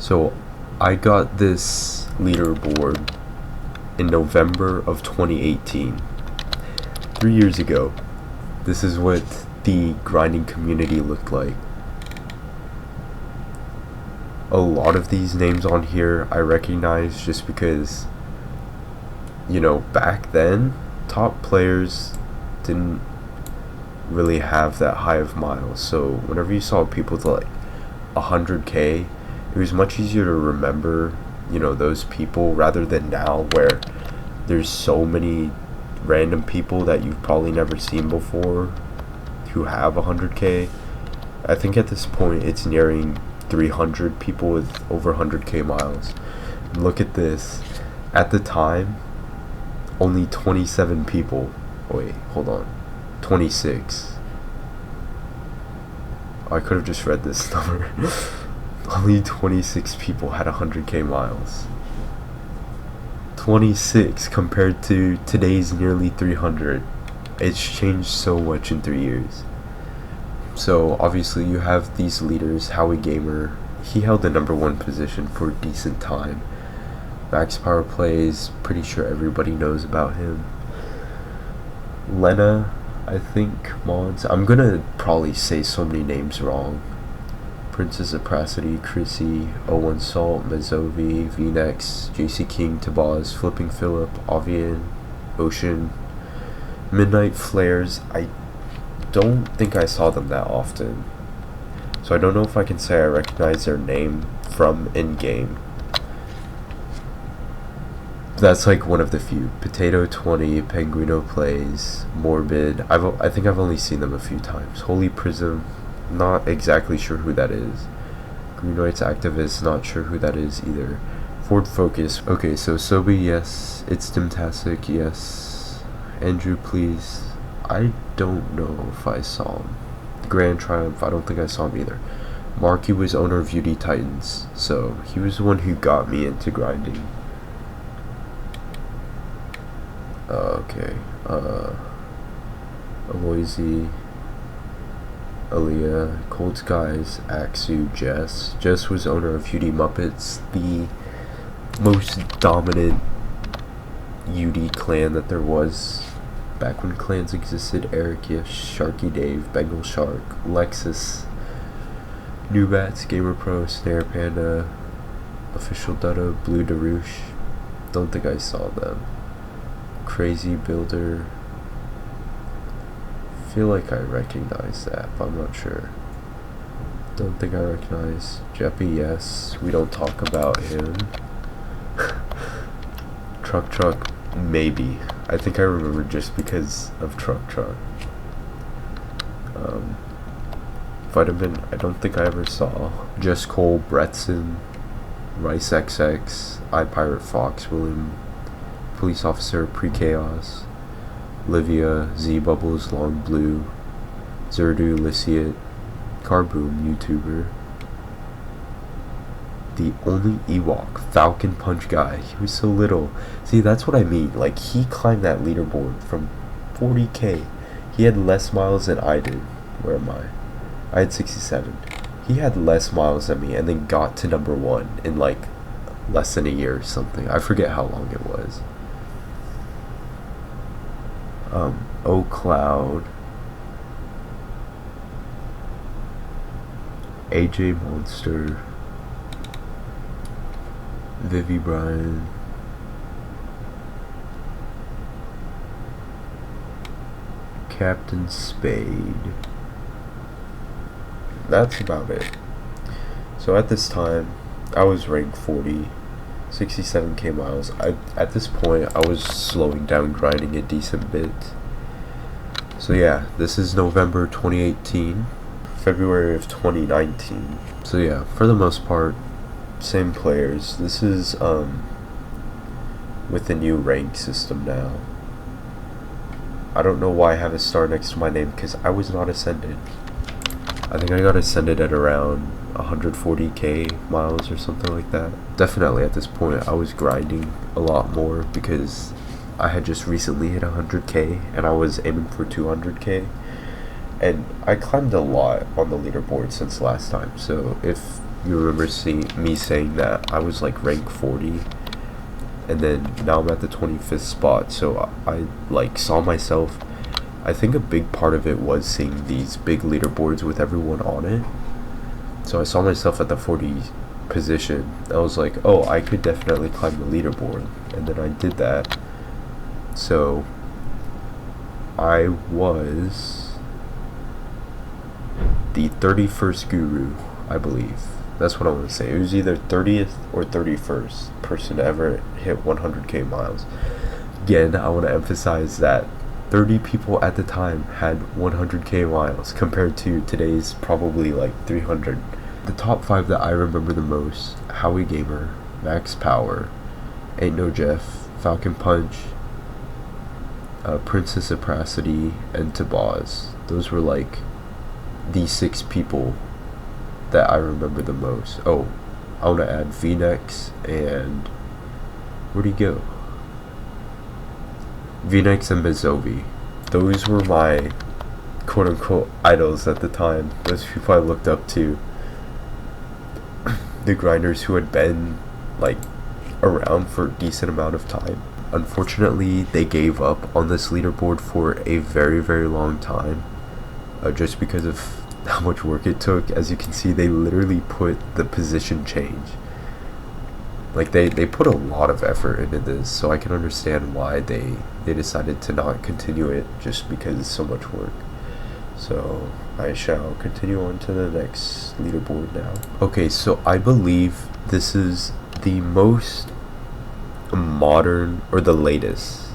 So I got this leaderboard in November of 2018. 3 years ago. This is what the grinding community looked like. A lot of these names on here I recognize just because, back then, top players didn't really have that high of miles. So whenever you saw people with like 100k, it was much easier to remember, those people rather than now where there's so many random people that you've probably never seen before who have 100k. I think at this point it's nearing 300 people with over 100k miles. And look at this. At the time, only 27 people. Wait, hold on. 26. I could have just read this number. Only 26 people had 100k miles. 26 compared to today's nearly 300. It's changed so much in 3 years. So obviously you have these leaders. Howie Gamer, he held the #1 position for a decent time. Max Power Plays, pretty sure everybody knows about him. Lena, I think, mods. I'm gonna probably say so many names wrong. Princess Apracity, Chrissy, O1 Salt, Mezovi, VNex, JC King, Tabaz, Flipping Philip, Avian, Ocean, Midnight Flares. I don't think I saw them that often, so I don't know if I can say I recognize their name from in-game. That's like one of the few. Potato 20, Penguino Plays, Morbid. I think I've only seen them a few times. Holy Prism, not exactly sure who that is. Green Rights Activist, not sure who that is either. Ford Focus. Okay, so Sobi, yes. It's Timtastic, yes. Andrew, please. I don't know if I saw him. Grand Triumph, I don't think I saw him either. Marky was owner of UD Titans, so he was the one who got me into grinding. Okay. Aloysi, Aaliyah, Cold Skies, Axu, Jess. Jess was owner of UD Muppets, the most dominant UD clan that there was back when clans existed. Eric, yes, Sharky Dave, Bengal Shark, Lexus, Newbats, Gamer Pro, Snare Panda, Official Dutta, Blue Darush. Don't think I saw them. Crazy Builder. Feel like I recognize that, but I'm not sure. Don't think I recognize Jeppy, yes. We don't talk about him. Truck, maybe. I think I remember just because of Truck. Vitamin, I don't think I ever saw. Just Cole, Bretson, Rice XX, iPirate Fox, William, Police Officer, Pre-Chaos, Livia, Z-Bubbles, Long Blue, Zerdu, Lysiat, Carboom, YouTuber. The only Ewok, Falcon Punch guy. He was so little. See, that's what I mean. Like, he climbed that leaderboard from 40k. He had less miles than I did. Where am I? I had 67. He had less miles than me and then got to #1 in like less than a year or something. I forget how long it was. O'Cloud, AJ Monster, Vivi Bryan, Captain Spade. That's about it. So at this time, I was ranked 40, 67k miles. At this point, I was slowing down grinding a decent bit. So yeah, this is November 2018, February of 2019. So yeah, for the most part, same players. This is with the new rank system now. I don't know why I have a star next to my name, because I was not ascended. I think I got ascended at around 140k miles or something like that. Definitely at this point I was grinding a lot more because I had just recently hit 100k and I was aiming for 200k, and I climbed a lot on the leaderboard since last time. So if you remember me saying that I was like rank 40, and then now I'm at the 25th spot. So I like saw myself. I think a big part of it was seeing these big leaderboards with everyone on it. So I saw myself at the 40 position. I was like, oh, I could definitely climb the leaderboard, and then I did that. So I was the 31st guru, I believe. That's what I want to say. It was either 30th or 31st person to ever hit 100k miles. Again, I want to emphasize that 30 people at the time had 100k miles compared to today's probably like 300. The top 5 that I remember the most: Howie Gamer, Max Power, Ain't No Jeff, Falcon Punch, Princess Apracity, and Tabaz. Those were like the 6 people that I remember the most. Oh, I want to add V-Nex and where'd he go? V-Nex and Mizovi. Those were my quote-unquote idols at the time. Those people I looked up to. The grinders who had been like around for a decent amount of time. Unfortunately, they gave up on this leaderboard for a very, very long time, just because of how much work it took. As you can see, they literally put the position change. Like they put a lot of effort into this, so I can understand why they decided to not continue it, just because it's so much work. So I shall continue on to the next leaderboard now. Okay, so I believe this is the most modern, or the latest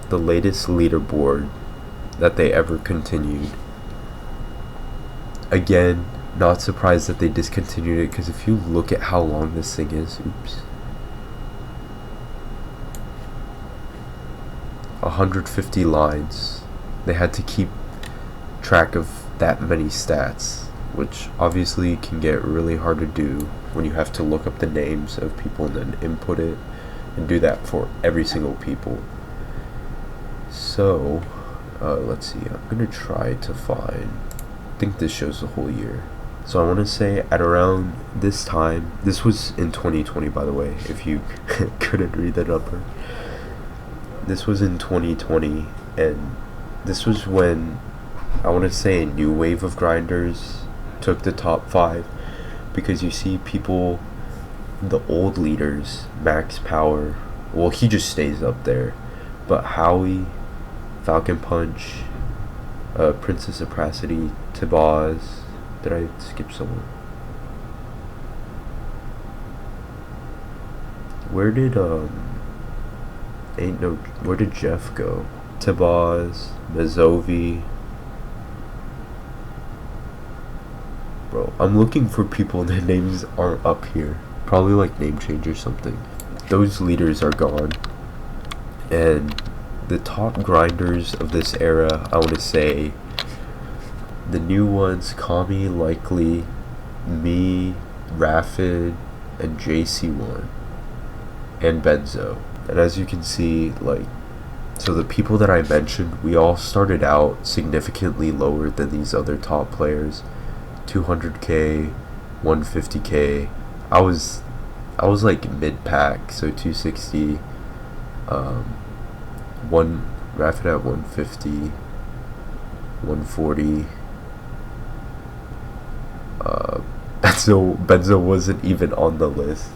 leaderboard that they ever continued. Again, not surprised that they discontinued it, because if you look at how long this thing is, 150 lines. They had to keep track of that many stats, which obviously can get really hard to do when you have to look up the names of people and then input it, and do that for every single people. So let's see, I'm gonna try to find, I think this shows the whole year. So I want to say at around this time, this was in 2020 by the way, if you couldn't read the number. This was in 2020, and this was when I want to say a new wave of grinders took the top 5, because you see people, the old leaders, Max Power, well, he just stays up there, but Howie, Falcon Punch, Princess Apracity, Tabaz. Did I skip someone? Where did where did Jeff go? Tabaz, Mizovi. Bro, I'm looking for people and their names aren't up here. Probably like name change or something. Those leaders are gone. And the top grinders of this era, I want to say, the new ones: Kami, Likely, me, Rafid, and JC1, and Benzo. And as you can see, like, so the people that I mentioned, we all started out significantly lower than these other top players. 200k, 150k. I was like mid pack, so 260. One Rafid at 150, 140. Benzo wasn't even on the list,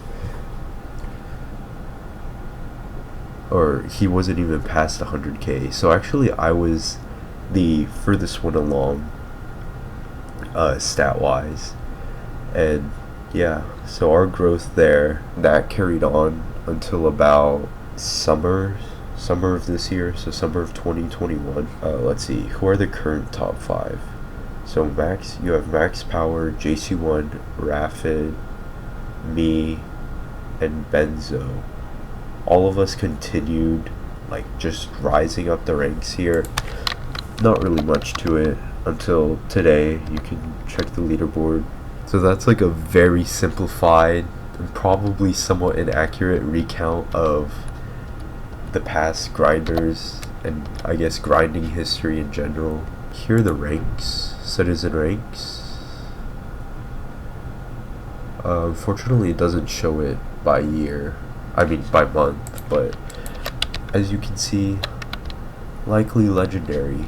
or he wasn't even past 100k. So actually I was the furthest one along, stat wise. And yeah, so our growth there, that carried on until about summer of this year, so summer of 2021. Let's see, who are the current top 5? So you have Max Power, JC1, Rafid, me, and Benzo. All of us continued like just rising up the ranks here. Not really much to it until today. You can check the leaderboard. So that's like a very simplified and probably somewhat inaccurate recount of the past grinders and I guess grinding history in general. Here are the ranks, citizen ranks. Unfortunately, it doesn't show it by year. I mean, by month, but as you can see, likely legendary.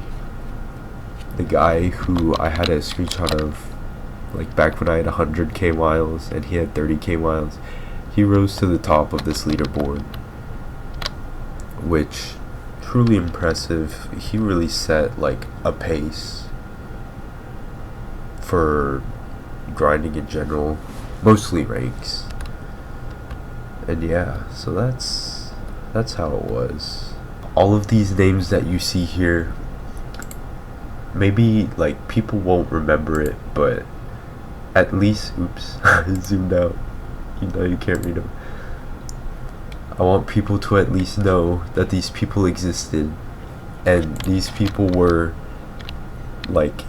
The guy who I had a screenshot of, like back when I had 100k miles and he had 30k miles, he rose to the top of this leaderboard, which truly impressive. He really set like a pace for grinding in general, mostly ranks. And yeah, so that's how it was. All of these names that you see here, maybe like people won't remember it, but at least, oops, zoomed out. You know you can't read them. I want people to at least know that these people existed, and these people were like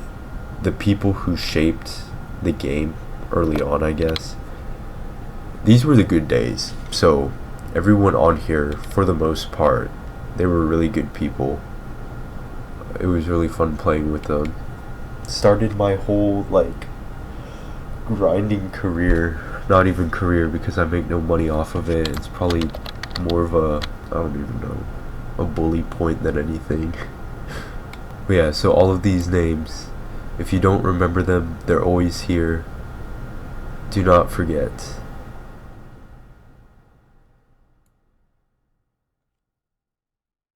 the people who shaped the game early on, I guess. These were the good days. So everyone on here, for the most part, they were really good people. It was really fun playing with them. Started my whole like grinding career. Not even career, because I make no money off of it. It's probably more of a, I don't even know, a bully point than anything. But yeah, so all of these names, if you don't remember them, they're always here. Do not forget.